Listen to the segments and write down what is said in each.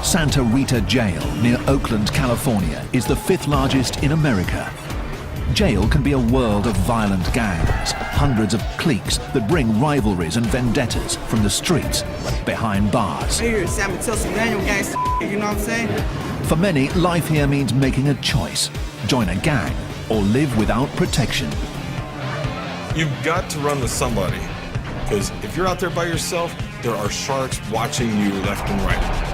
Santa Rita Jail near Oakland, California is the 5th largest in America. Jail can be a world of violent gangs, hundreds of cliques that bring rivalries and vendettas from the streets behind bars. You know what I'm saying? For many, life here means making a choice: join a gang or live without protection. You've got to run with somebody, because if you're out there by yourself, there are sharks watching you left and right.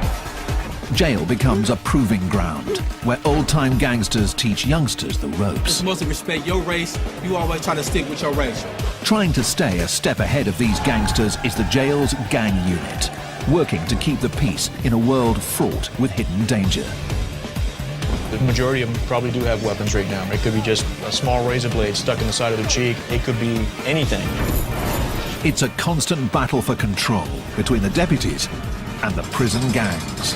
Jail becomes a proving ground where old-time gangsters teach youngsters the ropes. You're supposed to respect your race. You always try to stick with your race. Trying to stay a step ahead of these gangsters is the jail's gang unit, working to keep the peace in a world fraught with hidden danger. The majority of them probably do have weapons right now. It could be just a small razor blade stuck in the side of their cheek. It could be anything. It's a constant battle for control between the deputies and the prison gangs.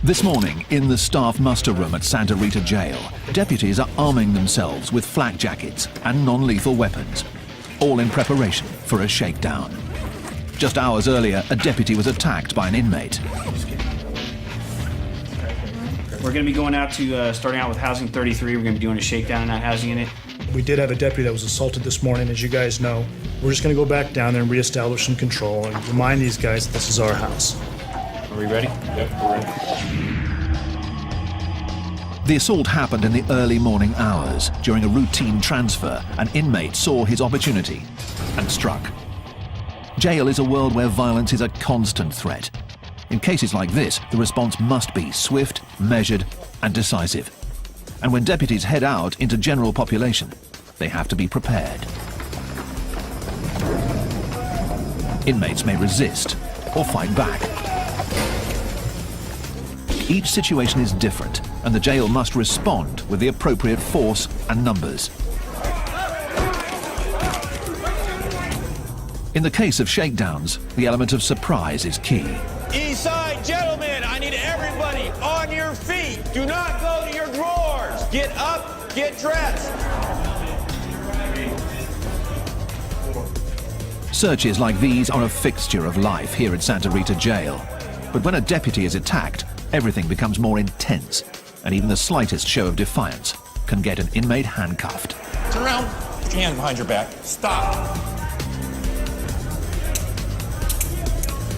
This morning, in the staff muster room at Santa Rita Jail, deputies are arming themselves with flak jackets and non-lethal weapons, all in preparation for a shakedown. Just hours earlier, a deputy was attacked by an inmate. We're going to be going out to, starting out with Housing 33. We're going to be doing a shakedown in that housing unit. We did have a deputy that was assaulted this morning, as you guys know. We're just going to go back down there and reestablish some control and remind these guys that this is our house. Are we ready? Yep, we're ready. The assault happened in the early morning hours. During a routine transfer, an inmate saw his opportunity and struck. Jail is a world where violence is a constant threat. In cases like this, the response must be swift, measured, and decisive. And when deputies head out into general population, they have to be prepared. Inmates may resist or fight back. Each situation is different, and the jail must respond with the appropriate force and numbers. In the case of shakedowns, the element of surprise is key. East side, gentlemen, I need everybody on your feet. Do not go to your drawers. Get up, get dressed. Searches like these are a fixture of life here at Santa Rita Jail. But when a deputy is attacked, everything becomes more intense, and even the slightest show of defiance can get an inmate handcuffed. Turn around, put your hands behind your back. Stop.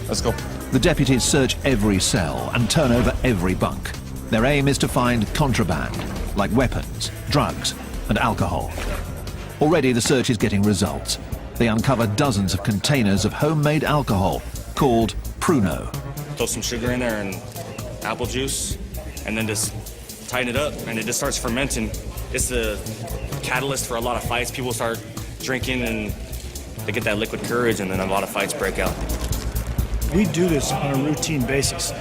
Let's go. The deputies search every cell and turn over every bunk. Their aim is to find contraband, like weapons, drugs, and alcohol. Already the search is getting results. They uncover dozens of containers of homemade alcohol called Pruno. Throw some sugar in there and apple juice, and then just tighten it up, and it just starts fermenting. It's the catalyst for a lot of fights. People start drinking, and they get that liquid courage, and then a lot of fights break out. We do this on a routine basis.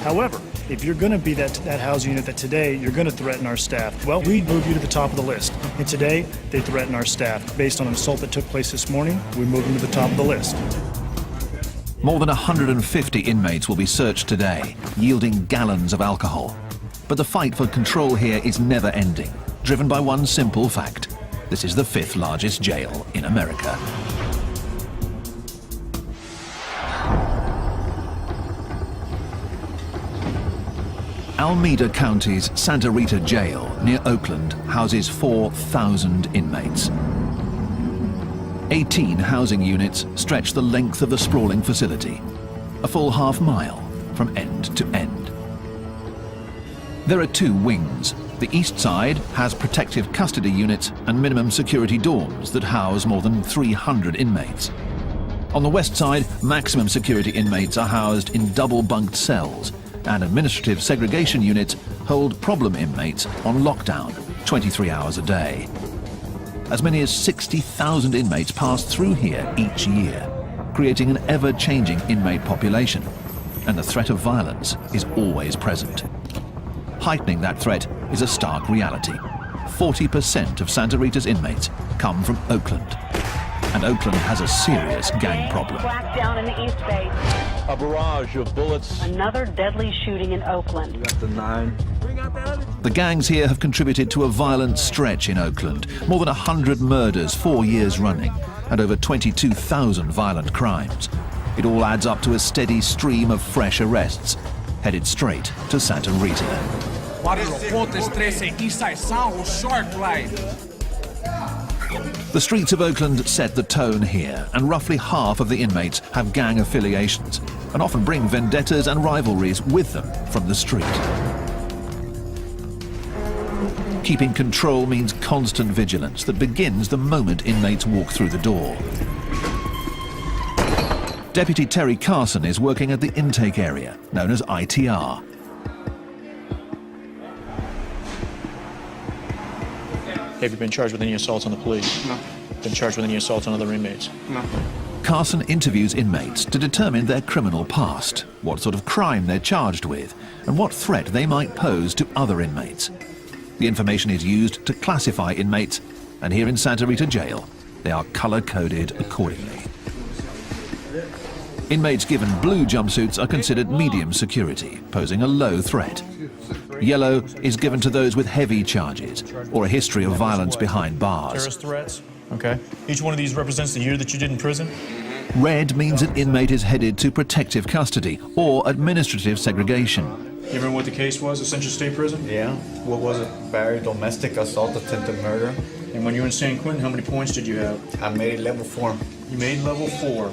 However, if you're going to be that housing unit that today you're going to threaten our staff, well, we move you to the top of the list. And today, they threaten our staff. Based on an assault that took place this morning, we move them to the top of the list. More than 150 inmates will be searched today, yielding gallons of alcohol. But the fight for control here is never ending, driven by one simple fact: this is the 5th largest jail in America. Alameda County's Santa Rita Jail near Oakland houses 4,000 inmates. 18 housing units stretch the length of the sprawling facility, a full half-mile from end to end. There are 2 wings. The east side has protective custody units and minimum security dorms that house more than 300 inmates. On the west side, maximum security inmates are housed in double-bunked cells, and administrative segregation units hold problem inmates on lockdown 23 hours a day. As many as 60,000 inmates pass through here each year, creating an ever-changing inmate population, and the threat of violence is always present. Heightening that threat is a stark reality. 40% of Santa Rita's inmates come from Oakland, and Oakland has a serious gang problem. Black down in the East Bay. A barrage of bullets. Another deadly shooting in Oakland. We got the 9. The gangs here have contributed to a violent stretch in Oakland. More than 100 murders 4 years running. and over 22,000 violent crimes. It all adds up to a steady stream of fresh arrests, headed straight to Santa Rita. The streets of Oakland set the tone here, and roughly half of the inmates have gang affiliations and often bring vendettas and rivalries with them from the street. Keeping control means constant vigilance that begins the moment inmates walk through the door. Deputy Terry Carson is working at the intake area, known as ITR. Have you been charged with any assaults on the police? No. Been charged with any assaults on other inmates? No. Carson interviews inmates to determine their criminal past, what sort of crime they're charged with, and what threat they might pose to other inmates. The information is used to classify inmates, and here in Santa Rita Jail, they are color-coded accordingly. Inmates given blue jumpsuits are considered medium security, posing a low threat. Yellow is given to those with heavy charges or a history of violence behind bars. Terrorist threats? Okay. Each one of these represents the year that you did in prison? Red means an inmate is headed to protective custody or administrative segregation. You remember what the case was at Central State Prison? Yeah. What was it? Barry, domestic assault, attempted murder. And when you were in San Quentin, how many points did you have? I made level 4. You made level 4.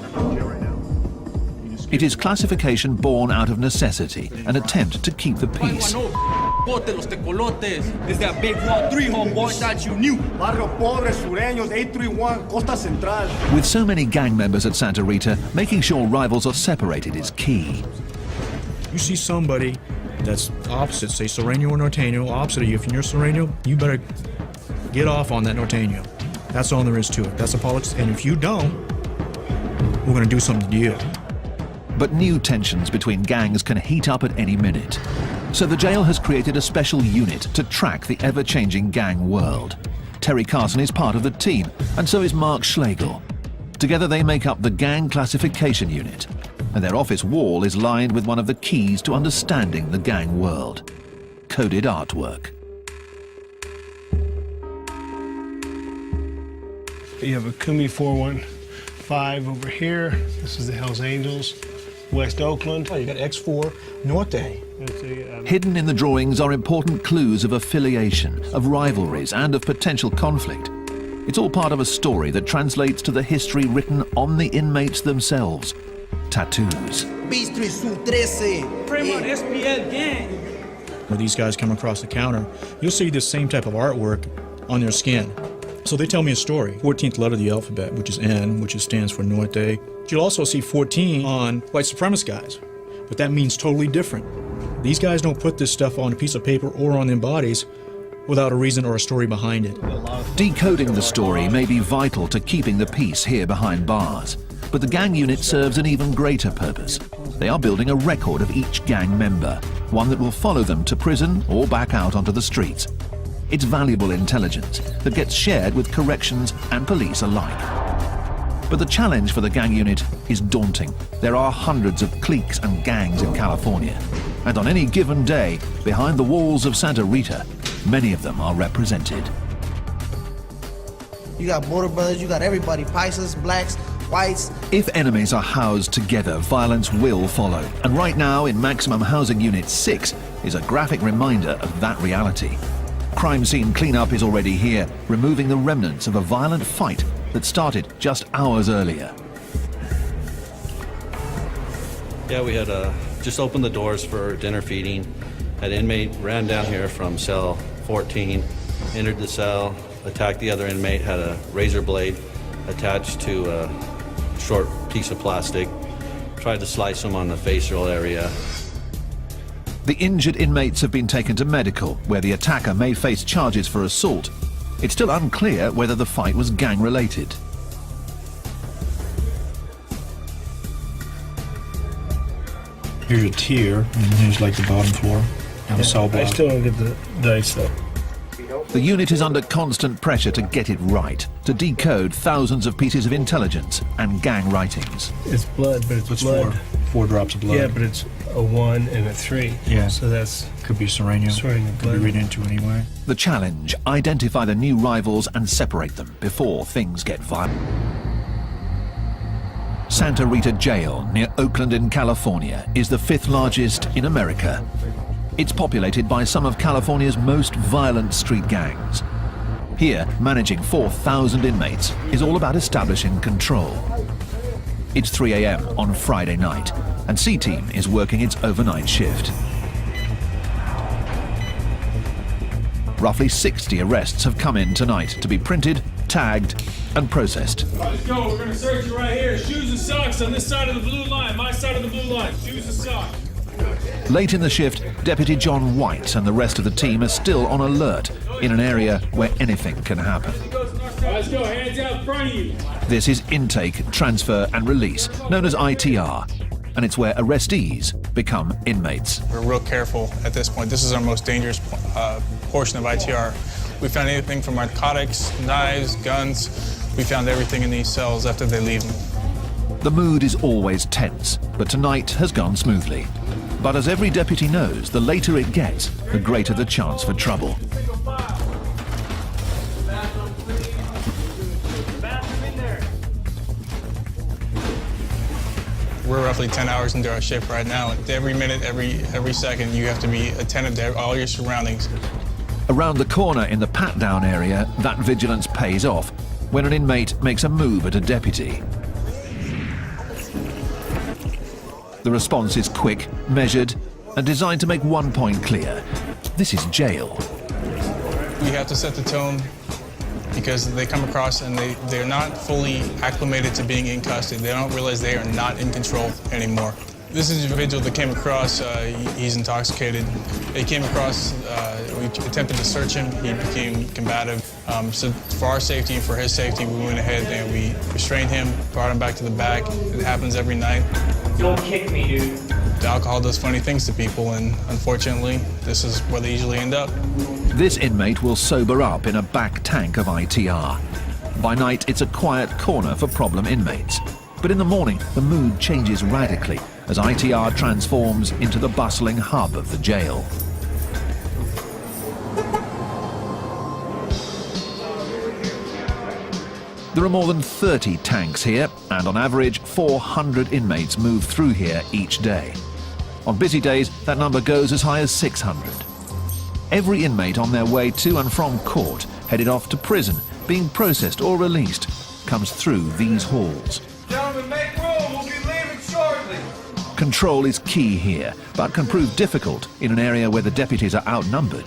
It is classification born out of necessity, an attempt to keep the peace. It's that big wall 3, homeboy, that you knew. Barrio Pobre, Sureños, 831, Costa Central. With so many gang members at Santa Rita, making sure rivals are separated is key. You see somebody that's opposite, say Sereno or Norteño, opposite of you. If you're Sereno, you better get off on that Norteño. That's all there is to it. That's the politics. And if you don't, we're going to do something to you. But new tensions between gangs can heat up at any minute. So the jail has created a special unit to track the ever-changing gang world. Terry Carson is part of the team, and so is Mark Schlegel. Together they make up the Gang Classification Unit, and their office wall is lined with one of the keys to understanding the gang world: coded artwork. You have a Kumi 415 over here. This is the Hells Angels. West Oakland. Oh, you got X4 Norte. Hidden in the drawings are important clues of affiliation, of rivalries, and of potential conflict. It's all part of a story that translates to the history written on the inmates themselves: tattoos. When these guys come across the counter, you'll see the same type of artwork on their skin. So they tell me a story. 14th letter of the alphabet, which is N, which stands for Norte. You'll also see 14 on white supremacist guys, but that means totally different. These guys don't put this stuff on a piece of paper or on their bodies without a reason or a story behind it. Decoding the story may be vital to keeping the peace here behind bars, but the gang unit serves an even greater purpose. They are building a record of each gang member, one that will follow them to prison or back out onto the streets. It's valuable intelligence that gets shared with corrections and police alike. But the challenge for the gang unit is daunting. There are hundreds of cliques and gangs in California, and on any given day, behind the walls of Santa Rita, many of them are represented. You got Border Brothers, you got everybody, Paisas, blacks, whites. If enemies are housed together, violence will follow. And right now, in Maximum Housing Unit 6, is a graphic reminder of that reality. Crime scene cleanup is already here, removing the remnants of a violent fight that started just hours earlier. Yeah, we had just opened the doors for dinner feeding. An inmate ran down here from cell 14, entered the cell, attacked the other inmate, had a razor blade attached to a short piece of plastic, tried to slice him on the facial area. The injured inmates have been taken to medical, where the attacker may face charges for assault. It's still unclear whether the fight was gang-related. Here's a tier, and here's like the bottom floor. And the cell block. I still don't get the dice though. The unit is under constant pressure to get it right, to decode thousands of pieces of intelligence and gang writings. It's blood, but it's blood. Four drops of blood. Yeah, but it's a 1 and a 3. Yeah. So that's could be Sereno. Could be read into anyway. The challenge: identify the new rivals and separate them before things get violent. Santa Rita Jail near Oakland in California is the 5th largest in America. It's populated by some of California's most violent street gangs. Here, managing 4,000 inmates is all about establishing control. It's 3 a.m. on Friday night, and C-Team is working its overnight shift. Roughly 60 arrests have come in tonight to be printed, tagged, and processed. Let's go. We're going to search you right here. Shoes and socks on this side of the blue line. My side of the blue line. Shoes and socks. Late in the shift, Deputy John White and the rest of the team are still on alert in an area where anything can happen. Let's go. Hands out in front of you. This is intake, transfer, and release, known as ITR, and it's where arrestees become inmates. We're real careful at this point. This is our most dangerous portion of ITR. We found anything from narcotics, knives, guns. We found everything in these cells after they leave them. The mood is always tense, but tonight has gone smoothly. But as every deputy knows, the later it gets, the greater the chance for trouble. We're roughly 10 hours into our shift right now. Every minute, every second, you have to be attentive to all your surroundings. Around the corner in the pat-down area, that vigilance pays off when an inmate makes a move at a deputy. The response is quick, measured, and designed to make one point clear. This is jail. We have to set the tone because they come across and they're not fully acclimated to being in custody. They don't realize they are not in control anymore. This is an individual that came across, he's intoxicated. They came across, we attempted to search him, he became combative. So for our safety and for his safety, we went ahead and we restrained him, brought him back to the back. It happens every night. Don't kick me, dude. The alcohol does funny things to people, and unfortunately, this is where they usually end up. This inmate will sober up in a back tank of ITR. By night, it's a quiet corner for problem inmates. But in the morning, the mood changes radically as ITR transforms into the bustling hub of the jail. There are more than 30 tanks here, and on average, 400 inmates move through here each day. On busy days, that number goes as high as 600. Every inmate on their way to and from court, headed off to prison, being processed or released, comes through these halls. Gentlemen, make room. We'll be leaving shortly. Control is key here, but can prove difficult in an area where the deputies are outnumbered.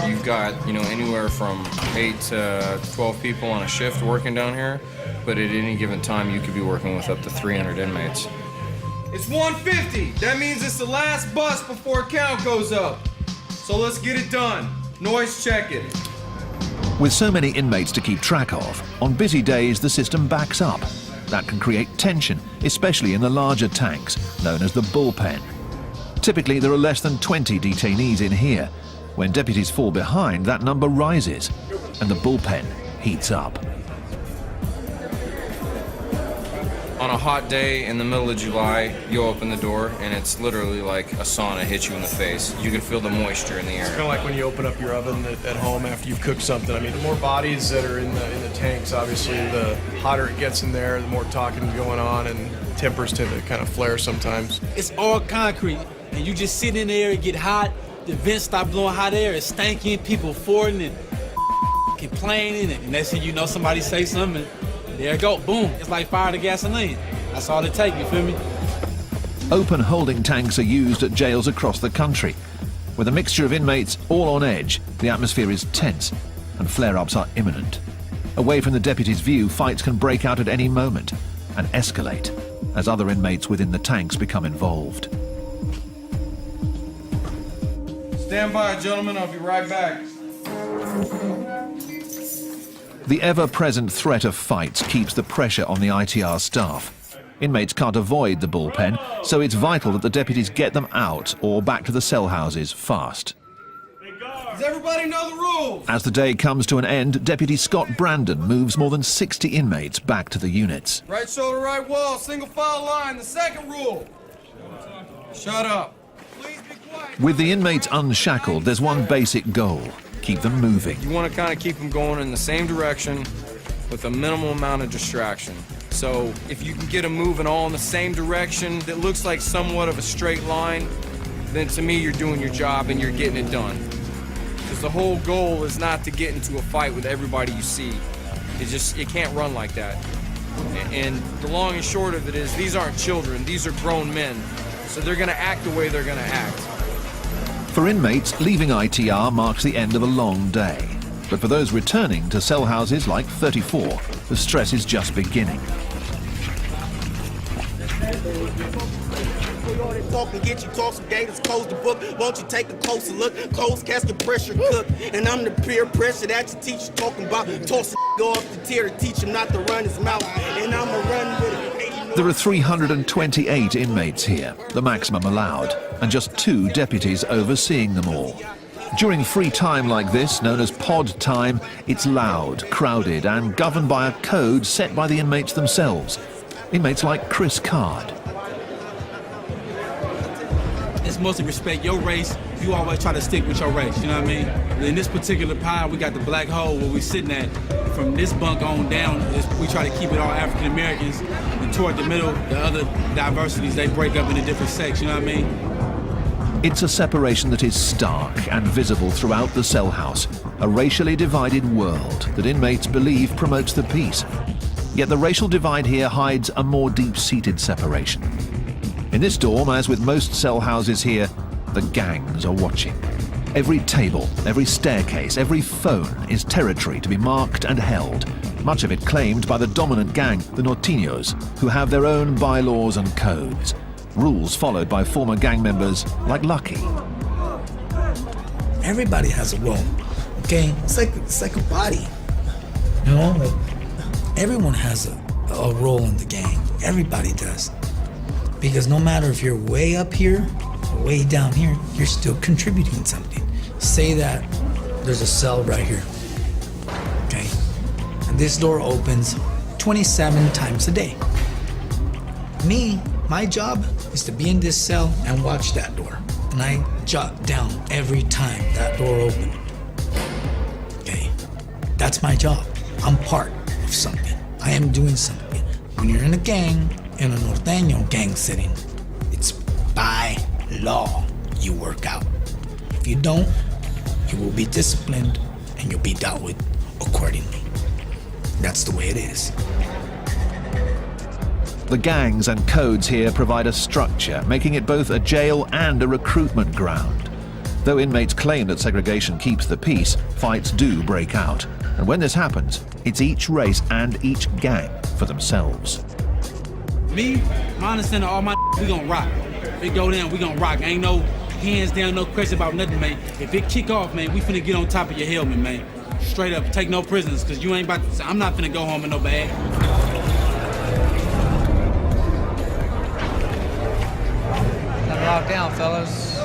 You've got, anywhere from 8 to 12 people on a shift working down here, but at any given time you could be working with up to 300 inmates. It's 1:50. That means it's the last bus before count goes up. So let's get it done. Noise check it. With so many inmates to keep track of, on busy days the system backs up. That can create tension, especially in the larger tanks, known as the bullpen. Typically there are less than 20 detainees in here. When deputies fall behind, that number rises, and the bullpen heats up. On a hot day in the middle of July, you open the door and it's literally like a sauna hits you in the face. You can feel the moisture in the air. It's kind of like when you open up your oven at home after you've cooked something. I mean, the more bodies that are in the tanks, obviously, the hotter it gets in there, the more talking going on, and tempers tend to kind of flare sometimes. It's all concrete, and you just sit in there and get hot. The vents stop blowing hot air. It's stinking. People farting and complaining, and next thing you know, somebody say something. There it go, boom. It's like fire to gasoline. That's all it takes, you feel me? Open holding tanks are used at jails across the country. With a mixture of inmates all on edge, the atmosphere is tense and flare-ups are imminent. Away from the deputy's view, fights can break out at any moment and escalate as other inmates within the tanks become involved. Stand by, gentlemen. I'll be right back. The ever-present threat of fights keeps the pressure on the ITR staff. Inmates can't avoid the bullpen, so it's vital that the deputies get them out or back to the cell houses fast. Does everybody know the rules? As the day comes to an end, Deputy Scott Brandon moves more than 60 inmates back to the units. Right shoulder, right wall, single file line. The second rule. Shut up. Please be quiet. With the inmates unshackled, there's one basic goal: keep them moving. You want to kind of keep them going in the same direction with a minimal amount of distraction. So if you can get them moving all in the same direction that looks like somewhat of a straight line, then to me you're doing your job and you're getting it done. Because the whole goal is not to get into a fight with everybody you see. It can't run like that. And the long and short of it is these aren't children, these are grown men. So they're gonna act the way they're gonna act. For inmates, leaving ITR marks the end of a long day. But for those returning to cell houses like 34, the stress is just beginning. Talk and get you talk some gators, close the book. Won't you take a closer look? Closed casket pressure cook. And I'm the peer pressure that your teacher talking about. Toss a go off the tier to teach him not to run his mouth. And I'ma run with it. There are 328 inmates here, the maximum allowed, and just 2 deputies overseeing them all. During free time like this, known as pod time, it's loud, crowded, and governed by a code set by the inmates themselves. Inmates like Chris Card. It's mostly respect your race. You always try to stick with your race, you know what I mean? In this particular pile, we got the black hole where we sitting at. From this bunk on down, we try to keep it all African Americans. And toward the middle, the other diversities, they break up into different sects, you know what I mean? It's a separation that is stark and visible throughout the cell house, a racially divided world that inmates believe promotes the peace. Yet the racial divide here hides a more deep-seated separation. In this dorm, as with most cell houses here, the gangs are watching. Every table, every staircase, every phone is territory to be marked and held, much of it claimed by the dominant gang, the Norteños, who have their own bylaws and codes, rules followed by former gang members like Lucky. Everybody has a role, okay? It's like a body, you know? Like, everyone has a role in the gang. Everybody does. Because no matter if you're way up here or way down here, you're still contributing something. Say that there's a cell right here, okay? And this door opens 27 times a day. My job is to be in this cell and watch that door. And I jot down every time that door opened, okay? That's my job. I'm part of something. I am doing something. When you're in a gang, in a Norteño gang setting, it's by law you work out. If you don't, you will be disciplined and you'll be dealt with accordingly. That's the way it is. The gangs and codes here provide a structure, making it both a jail and a recruitment ground. Though inmates claim that segregation keeps the peace, fights do break out. And when this happens, it's each race and each gang for themselves. Me, my understanding, all my we gonna rock. If it go down, we gonna rock. Ain't no hands down, no question about nothing, man. If it kick off, man, we finna get on top of your helmet, man. Straight up, take no prisoners, cause you ain't about to, I'm not finna go home in no bag. Lock down, fellas.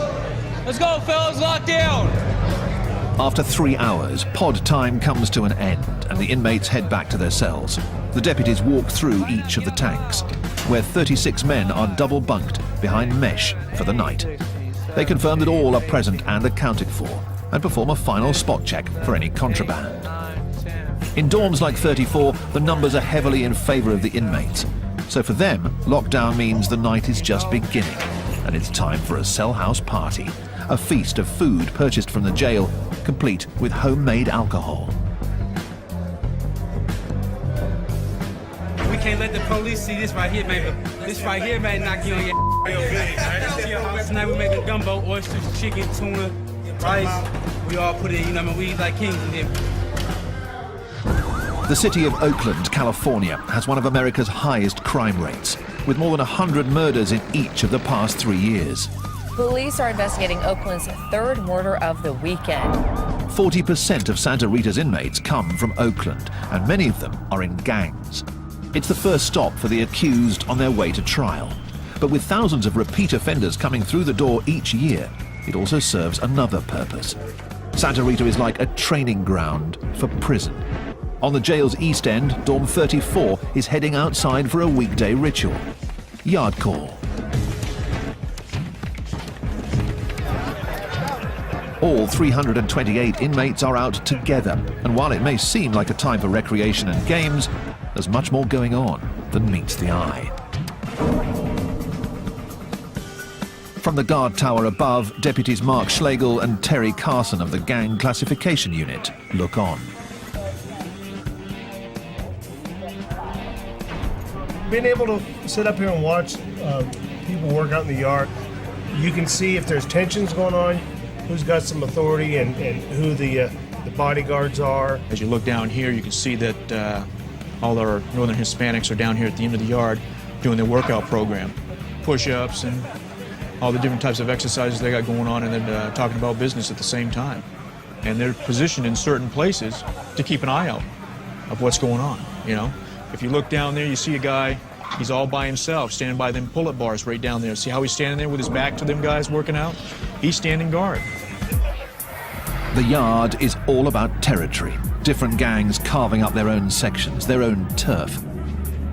Let's go, fellas, lock down! After 3 hours, pod time comes to an end and the inmates head back to their cells. The deputies walk through each of the tanks, where 36 men are double bunked behind mesh for the night. They confirm that all are present and accounted for, and perform a final spot check for any contraband. In dorms like 34, the numbers are heavily in favor of the inmates. So for them, lockdown means the night is just beginning, and it's time for a cell house party, a feast of food purchased from the jail, complete with homemade alcohol. We can't let the police see this right here, man. This right here, man, knock you on your real big. Tonight we making gumbo, oysters, chicken, tuna, rice. We all put it, you know, I mean, we eat like kings in here. The city of Oakland, California, has one of America's highest crime rates, with more than 100 murders in each of the past 3 years. Police are investigating Oakland's third murder of the weekend. 40% of Santa Rita's inmates come from Oakland, and many of them are in gangs. It's the first stop for the accused on their way to trial. But with thousands of repeat offenders coming through the door each year, it also serves another purpose. Santa Rita is like a training ground for prison. On the jail's east end, Dorm 34 is heading outside for a weekday ritual. Yard call. All 328 inmates are out together, and while it may seem like a time for recreation and games, there's much more going on. than meets the eye. From the guard tower above, deputies Mark Schlegel and Terry Carson of the Gang Classification Unit look on. Being able to sit up here and watch people work out in the yard, you can see if there's tensions going on, who's got some authority, and who the bodyguards are. As you look down here, you can see that all our Northern Hispanics are down here at the end of the yard doing their workout program. Push-ups and all the different types of exercises they got going on, and then talking about business at the same time. And they're positioned in certain places to keep an eye out of what's going on, you know. If you look down there, you see a guy, he's all by himself, standing by them pull-up bars right down there. See how he's standing there with his back to them guys working out? He's standing guard. The yard is all about territory. Different gangs carving up their own sections, their own turf.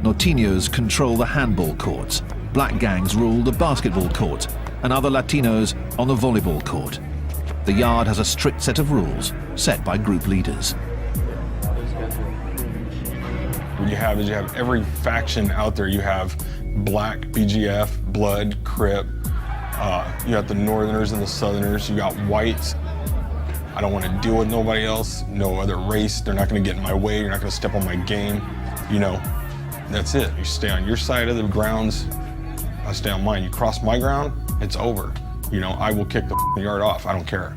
Norteños control the handball courts. Black gangs rule the basketball court, and other Latinos on the volleyball court. The yard has a strict set of rules set by group leaders. What you have is you have every faction out there. You have Black, BGF, Blood, Crip. You got the Northerners and the Southerners. You got Whites. I don't want to deal with nobody else, no other race. They're not going to get in my way. You're not going to step on my game. You know, that's it. You stay on your side of the grounds. I stay on mine. You cross my ground, it's over. You know, I will kick the yard off. I don't care.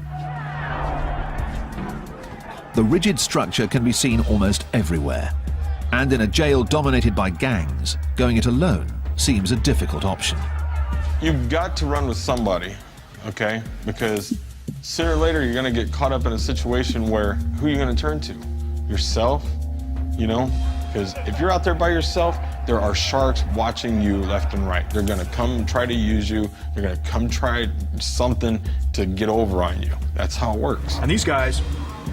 The rigid structure can be seen almost everywhere. And in a jail dominated by gangs, going it alone seems a difficult option. You've got to run with somebody, okay? Because sooner or later, you're gonna get caught up in a situation where, who are you gonna turn to? Yourself, you know? Because if you're out there by yourself, there are sharks watching you left and right. They're gonna come try to use you. They're gonna come try something to get over on you. That's how it works. And these guys,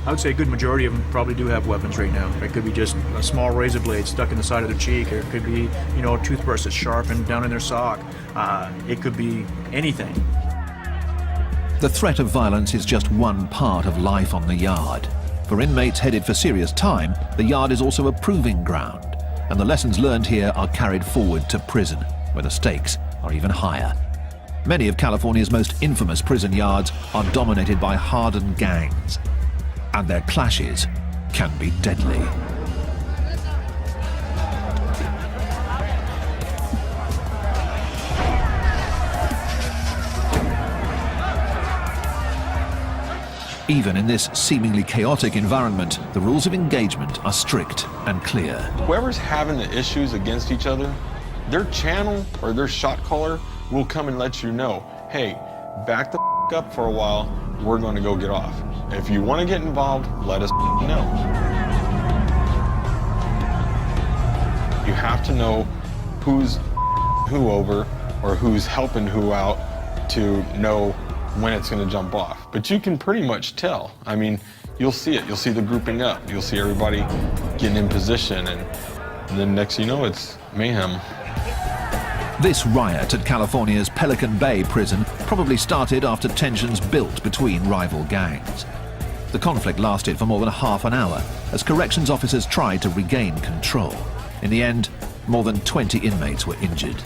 I would say a good majority of them probably do have weapons right now. It could be just a small razor blade stuck in the side of their cheek, or it could be, you know, a toothbrush that's sharpened down in their sock. It could be anything. The threat of violence is just one part of life on the yard. For inmates headed for serious time, the yard is also a proving ground, and the lessons learned here are carried forward to prison, where the stakes are even higher. Many of California's most infamous prison yards are dominated by hardened gangs, and their clashes can be deadly. Even in this seemingly chaotic environment, the rules of engagement are strict and clear. Whoever's having the issues against each other, their channel or their shot caller will come and let you know, hey, back the up for a while, we're going to go get off. If you want to get involved, let us know. You have to know who's who over or who's helping who out to know when it's going to jump off. But you can pretty much tell. I mean, you'll see it. You'll see the grouping up. You'll see everybody getting in position, and then next you know, it's mayhem. This riot at California's Pelican Bay prison probably started after tensions built between rival gangs. The conflict lasted for more than half an hour as corrections officers tried to regain control. In the end, more than 20 inmates were injured.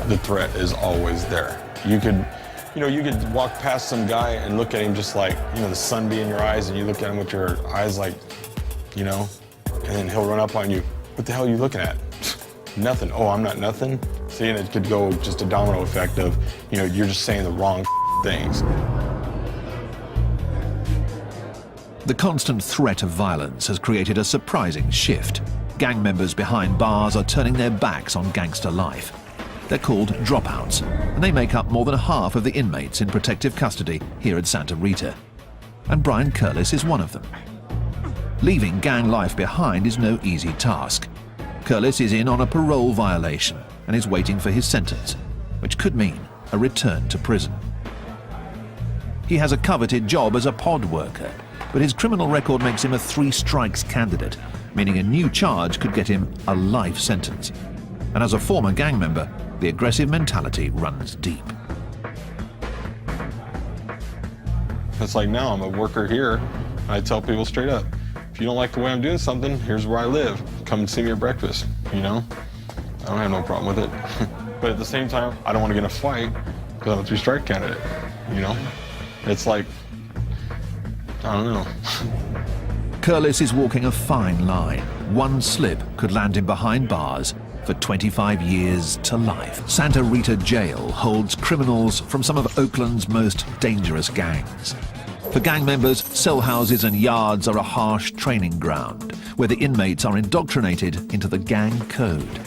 The threat is always there. You could walk past some guy and look at him just like, you know, the sun be in your eyes, and you look at him with your eyes like, you know, and then he'll run up on you. What the hell are you looking at? Nothing. Oh, I'm not nothing. See, and it could go just a domino effect of, you know, you're just saying the wrong things. The constant threat of violence has created a surprising shift. Gang members behind bars are turning their backs on gangster life. They're called dropouts, and they make up more than half of the inmates in protective custody here at Santa Rita. And Brian Curlis is one of them. Leaving gang life behind is no easy task. Curlis is in on a parole violation and is waiting for his sentence, which could mean a return to prison. He has a coveted job as a pod worker, but his criminal record makes him a 3 strikes candidate, meaning a new charge could get him a life sentence. And as a former gang member, the aggressive mentality runs deep. It's like now I'm a worker here, and I tell people straight up, if you don't like the way I'm doing something, here's where I live. Come and see me at breakfast, you know? I don't have no problem with it. But at the same time, I don't want to get in a fight because I'm a three-strike candidate, you know? It's like, I don't know. Curlis is walking a fine line. One slip could land him behind bars for 25 years to life. Santa Rita Jail holds criminals from some of Oakland's most dangerous gangs. For gang members, cell houses and yards are a harsh training ground where the inmates are indoctrinated into the gang code.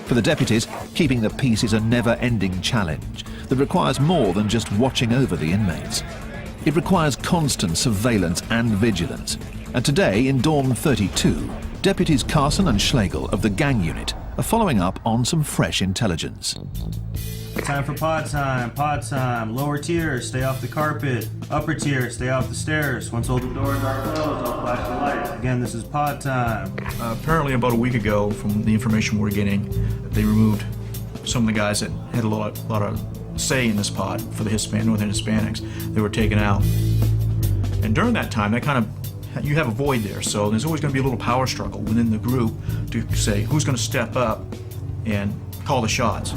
For the deputies, keeping the peace is a never-ending challenge that requires more than just watching over the inmates. It requires constant surveillance and vigilance. And today, in Dorm 32, deputies Carson and Schlegel of the gang unit are following up on some fresh intelligence. Time for pod time, pod time. Lower tier, stay off the carpet. Upper tier, stay off the stairs. Once all the doors are closed, I'll flash the lights. Again, this is pod time. Apparently about a week ago, from the information we're getting, they removed some of the guys that had a lot of say in this pod for the Northern Hispanics. They were taken out. And during that time, that kind of, you have a void there, so there's always going to be a little power struggle within the group to say who's going to step up and call the shots.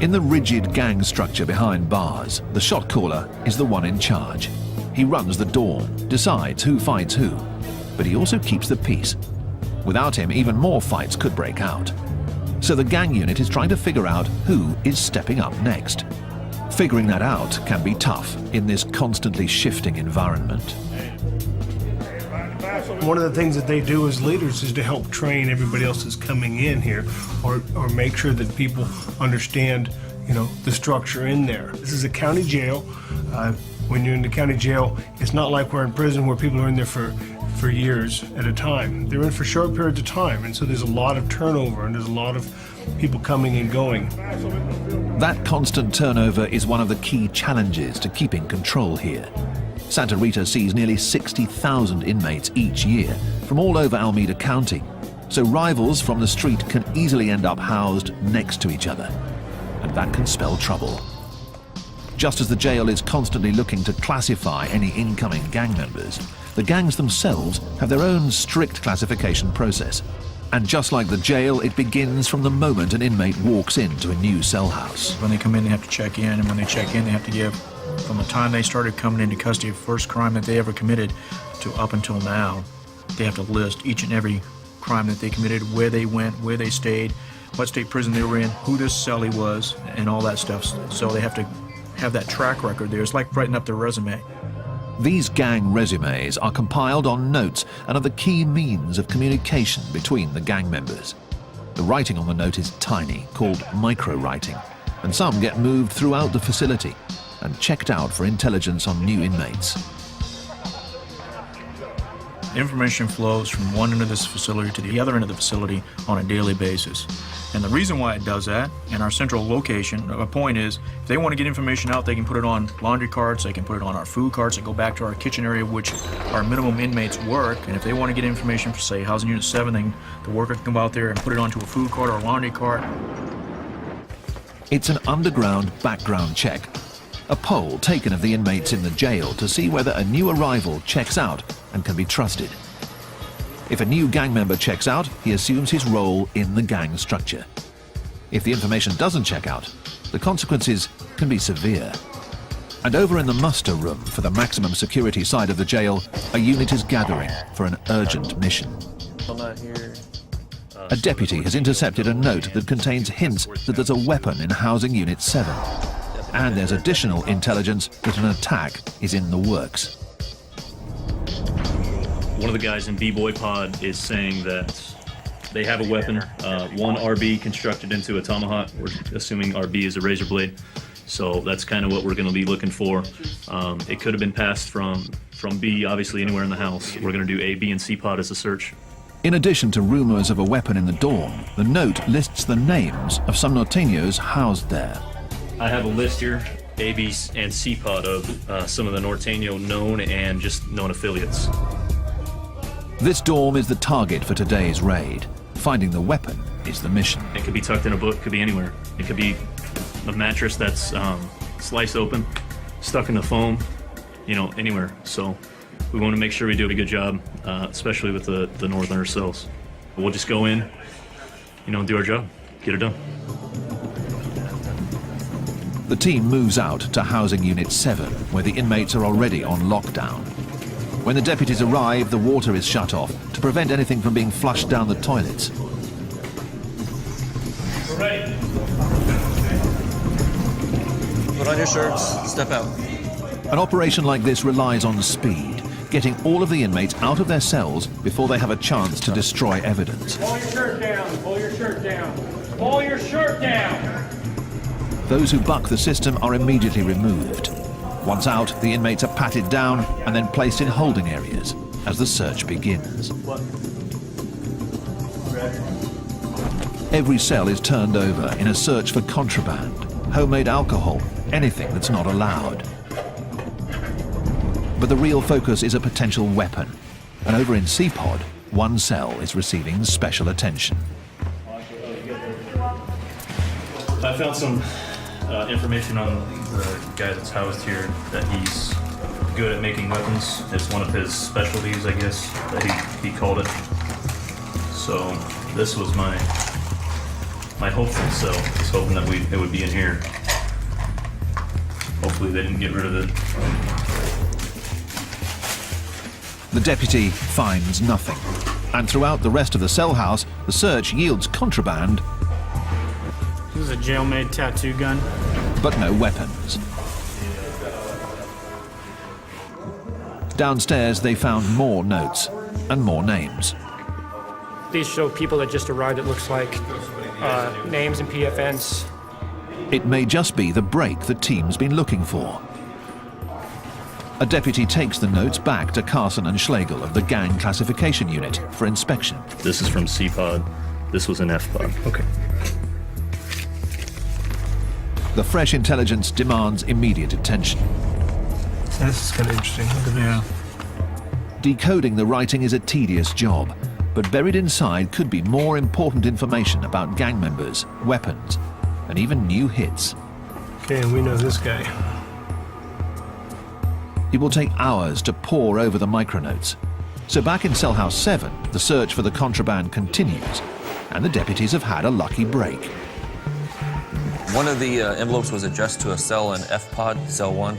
In the rigid gang structure behind bars, the shot caller is the one in charge. He runs the dorm, decides who fights who, but he also keeps the peace. Without him, even more fights could break out. So the gang unit is trying to figure out who is stepping up next. Figuring that out can be tough in this constantly shifting environment. One of the things that they do as leaders is to help train everybody else that's coming in here, or make sure that people understand, you know, the structure in there. This is a county jail. When you're in the county jail, it's not like we're in prison where people are in there for years at a time. They're in for short periods of time, and so there's a lot of turnover and there's a lot of people coming and going. That constant turnover is one of the key challenges to keeping control here. Santa Rita sees nearly 60,000 inmates each year from all over Alameda County, so rivals from the street can easily end up housed next to each other, and that can spell trouble. Just as the jail is constantly looking to classify any incoming gang members, the gangs themselves have their own strict classification process. And just like the jail, it begins from the moment an inmate walks into a new cell house. When they come in, they have to check in, and when they check in, they have to give, from the time they started coming into custody, the first crime that they ever committed to up until now, they have to list each and every crime that they committed, where they went, where they stayed, what state prison they were in, who this cellie was, and all that stuff. So they have to have that track record there. It's like writing up their resume. These gang resumes are compiled on notes and are the key means of communication between the gang members. The writing on the note is tiny, called micro-writing, and some get moved throughout the facility and checked out for intelligence on new inmates. Information flows from one end of this facility to the other end of the facility on a daily basis. And the reason why it does that, in our central location, a point is, if they want to get information out, they can put it on laundry carts, they can put it on our food carts, and go back to our kitchen area, which our minimum inmates work. And if they want to get information for, say, Housing Unit 7, then the worker can go out there and put it onto a food cart or a laundry cart. It's an underground background check, a poll taken of the inmates in the jail to see whether a new arrival checks out and can be trusted. If a new gang member checks out, he assumes his role in the gang structure. If the information doesn't check out, the consequences can be severe. And over in the muster room for the maximum security side of the jail, a unit is gathering for an urgent mission. A deputy has intercepted a note that contains hints that there's a weapon in Housing Unit 7. And there's additional intelligence that an attack is in the works. One of the guys in B-Boy Pod is saying that they have a weapon, one RB constructed into a tomahawk. We're assuming RB is a razor blade. So that's kind of what we're going to be looking for. It could have been passed from B, obviously anywhere in the house. We're going to do A, B, and C pod as a search. In addition to rumors of a weapon in the dorm, the note lists the names of some norteños housed there. I have a list here, A, B, and C pod of some of the norteño known and just known affiliates. This dorm is the target for today's raid. Finding the weapon is the mission. It could be tucked in a book, could be anywhere. It could be a mattress that's sliced open, stuck in the foam, you know, anywhere. So we want to make sure we do a good job, especially with the northerner cells. We'll just go in, do our job, get it done. The team moves out to Housing Unit 7, where the inmates are already on lockdown. When the deputies arrive, the water is shut off to prevent anything from being flushed down the toilets. We're ready. Put on your shirts, step out. An operation like this relies on speed, getting all of the inmates out of their cells before they have a chance to destroy evidence. Pull your shirt down, pull your shirt down, pull your shirt down. Those who buck the system are immediately removed. Once out, the inmates are patted down and then placed in holding areas as the search begins. Every cell is turned over in a search for contraband, homemade alcohol, anything that's not allowed. But the real focus is a potential weapon. And over in C-Pod, one cell is receiving special attention. I found some information on the guy that's housed here, that he's good at making weapons. It's one of his specialties, I guess, that he called it. So this was my hopeful cell. I was hoping that it would be in here. Hopefully they didn't get rid of it. The deputy finds nothing. And throughout the rest of the cell house, the search yields contraband. This is a jail-made tattoo gun. But no weapons. Downstairs, they found more notes and more names. These show people that just arrived, it looks like, names and PFNs. It may just be the break the team's been looking for. A deputy takes the notes back to Carson and Schlegel of the Gang Classification Unit for inspection. This is from C-Pod. This was an F-Pod. Okay. The fresh intelligence demands immediate attention. This is kind of interesting. Look at that. Decoding the writing is a tedious job, but buried inside could be more important information about gang members, weapons, and even new hits. Okay, and we know this guy. It will take hours to pore over the micronotes. So back in Cell House 7, the search for the contraband continues, and the deputies have had a lucky break. One of the envelopes was addressed to a cell in F-Pod, cell 1.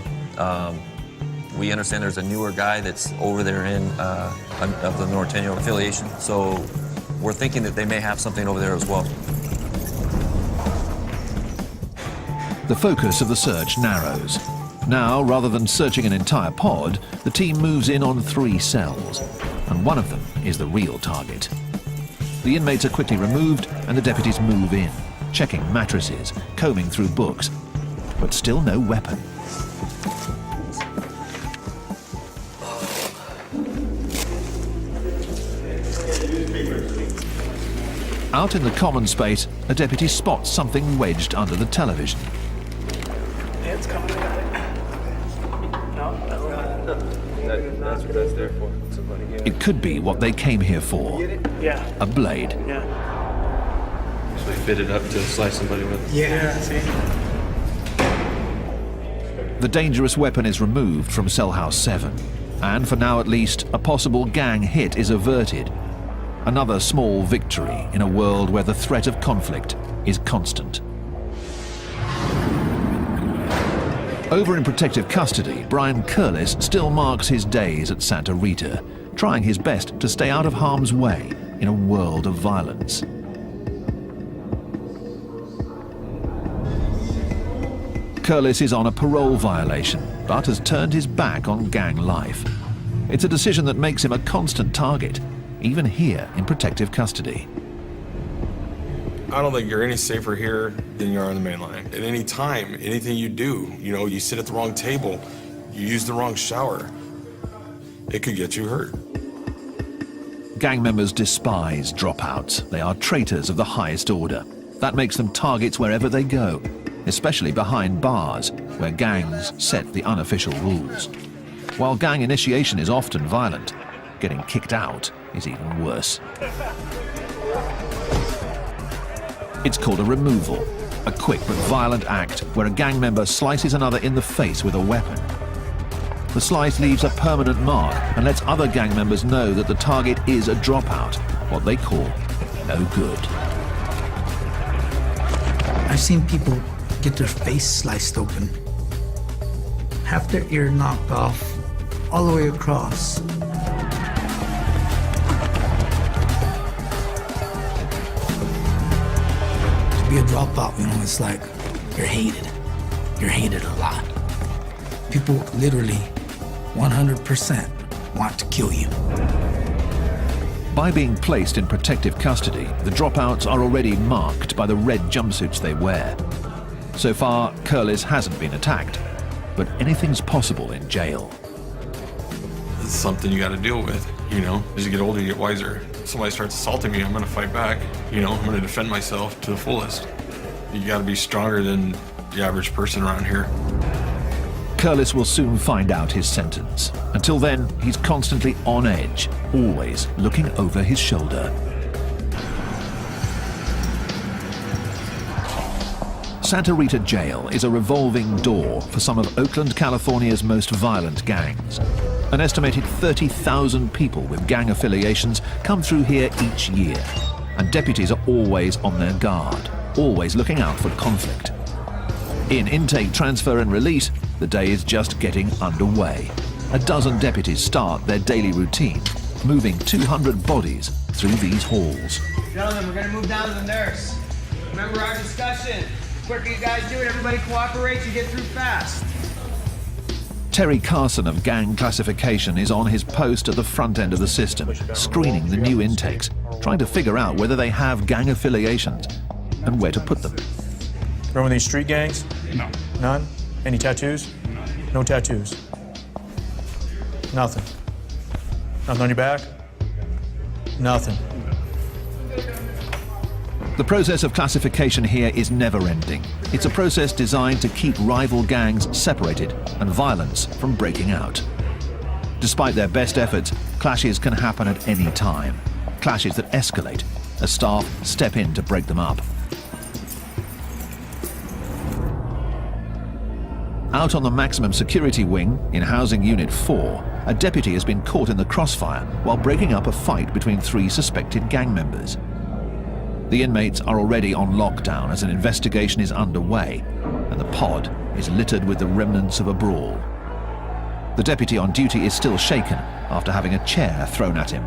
We understand there's a newer guy that's over there of the Norteño affiliation, so we're thinking that they may have something over there as well. The focus of the search narrows. Now, rather than searching an entire pod, the team moves in on 3 cells, and one of them is the real target. The inmates are quickly removed, and the deputies move in, checking mattresses, combing through books, but still no weapon. Out in the common space, a deputy spots something wedged under the television. It's coming. That's what that's there for. It could be what they came here for. Yeah. A blade. Yeah. So we fit it up to slice somebody with. Yeah. See? The dangerous weapon is removed from Cell House 7. And for now at least, a possible gang hit is averted. Another small victory in a world where the threat of conflict is constant. Over in protective custody, Brian Curlis still marks his days at Santa Rita, trying his best to stay out of harm's way in a world of violence. Curlis is on a parole violation, but has turned his back on gang life. It's a decision that makes him a constant target, even here in protective custody. I don't think you're any safer here than you are on the main line. At any time, anything you do, you sit at the wrong table, you use the wrong shower, it could get you hurt. Gang members despise dropouts. They are traitors of the highest order. That makes them targets wherever they go, especially behind bars, where gangs set the unofficial rules. While gang initiation is often violent, getting kicked out is even worse. It's called a removal, a quick but violent act where a gang member slices another in the face with a weapon. The slice leaves a permanent mark and lets other gang members know that the target is a dropout, what they call no good. I've seen people get their face sliced open, half their ear knocked off, all the way across. To be a dropout, you know, it's like you're hated. You're hated a lot. People literally 100% want to kill you. By being placed in protective custody, the dropouts are already marked by the red jumpsuits they wear. So far, Curlis hasn't been attacked, but anything's possible in jail. It's something you got to deal with, you know? As you get older, you get wiser. If somebody starts assaulting me, I'm going to fight back. You know, I'm going to defend myself to the fullest. You got to be stronger than the average person around here. Curlis will soon find out his sentence. Until then, he's constantly on edge, always looking over his shoulder. Santa Rita Jail is a revolving door for some of Oakland, California's most violent gangs. An estimated 30,000 people with gang affiliations come through here each year, and deputies are always on their guard, always looking out for conflict. In intake, transfer and release, the day is just getting underway. A dozen deputies start their daily routine, moving 200 bodies through these halls. Gentlemen, we're gonna move down to the nurse. Remember our discussion. The quicker you guys do it, everybody cooperates, you get through fast. Terry Carson of Gang Classification is on his post at the front end of the system, screening the new intakes, trying to figure out whether they have gang affiliations and where to put them. Remember these street gangs? No. None? Any tattoos? No tattoos. Nothing. Nothing on your back? Nothing. The process of classification here is never-ending. It's a process designed to keep rival gangs separated and violence from breaking out. Despite their best efforts, clashes can happen at any time. Clashes that escalate as staff step in to break them up. Out on the maximum security wing, in Housing Unit 4, a deputy has been caught in the crossfire while breaking up a fight between 3 suspected gang members. The inmates are already on lockdown as an investigation is underway, and the pod is littered with the remnants of a brawl. The deputy on duty is still shaken after having a chair thrown at him.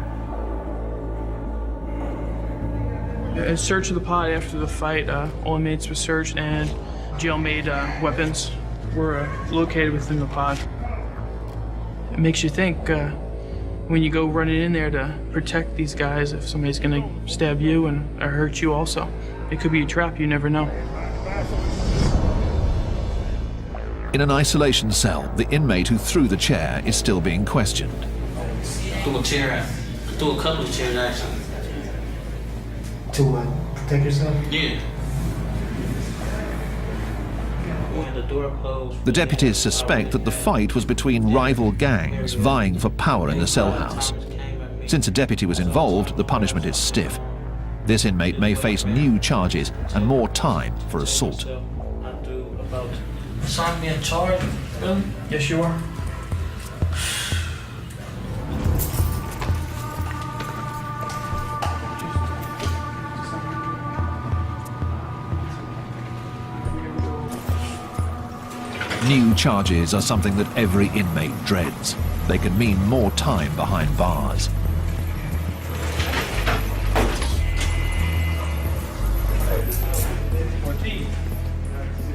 A search of the pod after the fight, all inmates were searched and jail-made weapons were located within the pod. It makes you think when you go running in there to protect these guys, if somebody's gonna stab you and or hurt you also. It could be a trap, you never know. In an isolation cell, the inmate who threw the chair is still being questioned. Threw a chair, threw a couple of chairs actually. To what? Protect yourself? Yeah. The door closed. The deputies suspect that the fight was between rival gangs vying for power in the cell house. Since a deputy was involved, the punishment is stiff. This inmate may face new charges and more time for assault. Assign me a charge, really? Yes, you are. New charges are something that every inmate dreads. They can mean more time behind bars.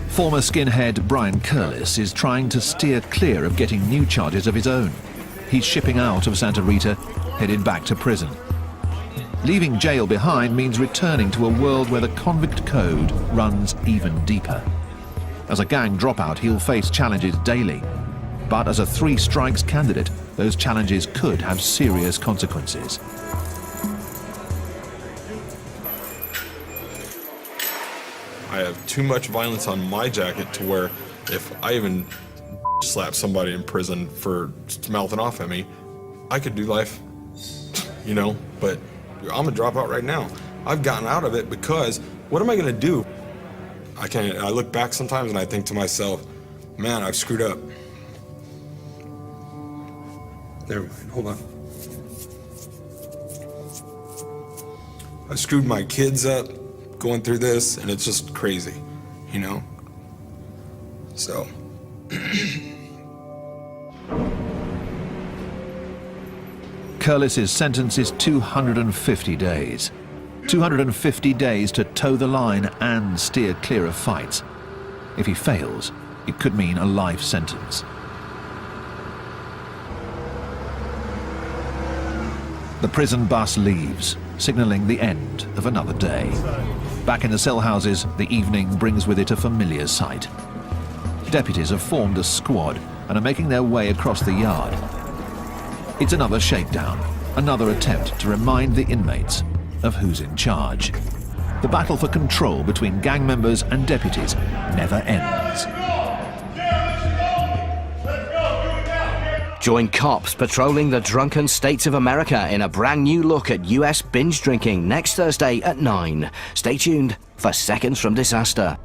Former skinhead Brian Curlis is trying to steer clear of getting new charges of his own. He's shipping out of Santa Rita, headed back to prison. Leaving jail behind means returning to a world where the convict code runs even deeper. As a gang dropout, he'll face challenges daily. But as a 3 strikes candidate, those challenges could have serious consequences. I have too much violence on my jacket to where if I even slap somebody in prison for mouthing off at me, I could do life, you know, but I'm a dropout right now. I've gotten out of it because what am I gonna do? I look back sometimes and I think to myself, man, I've screwed up. Never mind, hold on. I screwed my kids up going through this, and it's just crazy. you know? So. Curlis's sentence is 250 days. 250 days to toe the line and steer clear of fights. If he fails, it could mean a life sentence. The prison bus leaves, signalling the end of another day. Back in the cell houses, the evening brings with it a familiar sight. Deputies have formed a squad and are making their way across the yard. It's another shakedown, another attempt to remind the inmates of who's in charge. The battle for control between gang members and deputies never ends. Join cops patrolling the drunken states of America in a brand new look at US binge drinking next Thursday at 9. Stay tuned for Seconds from Disaster.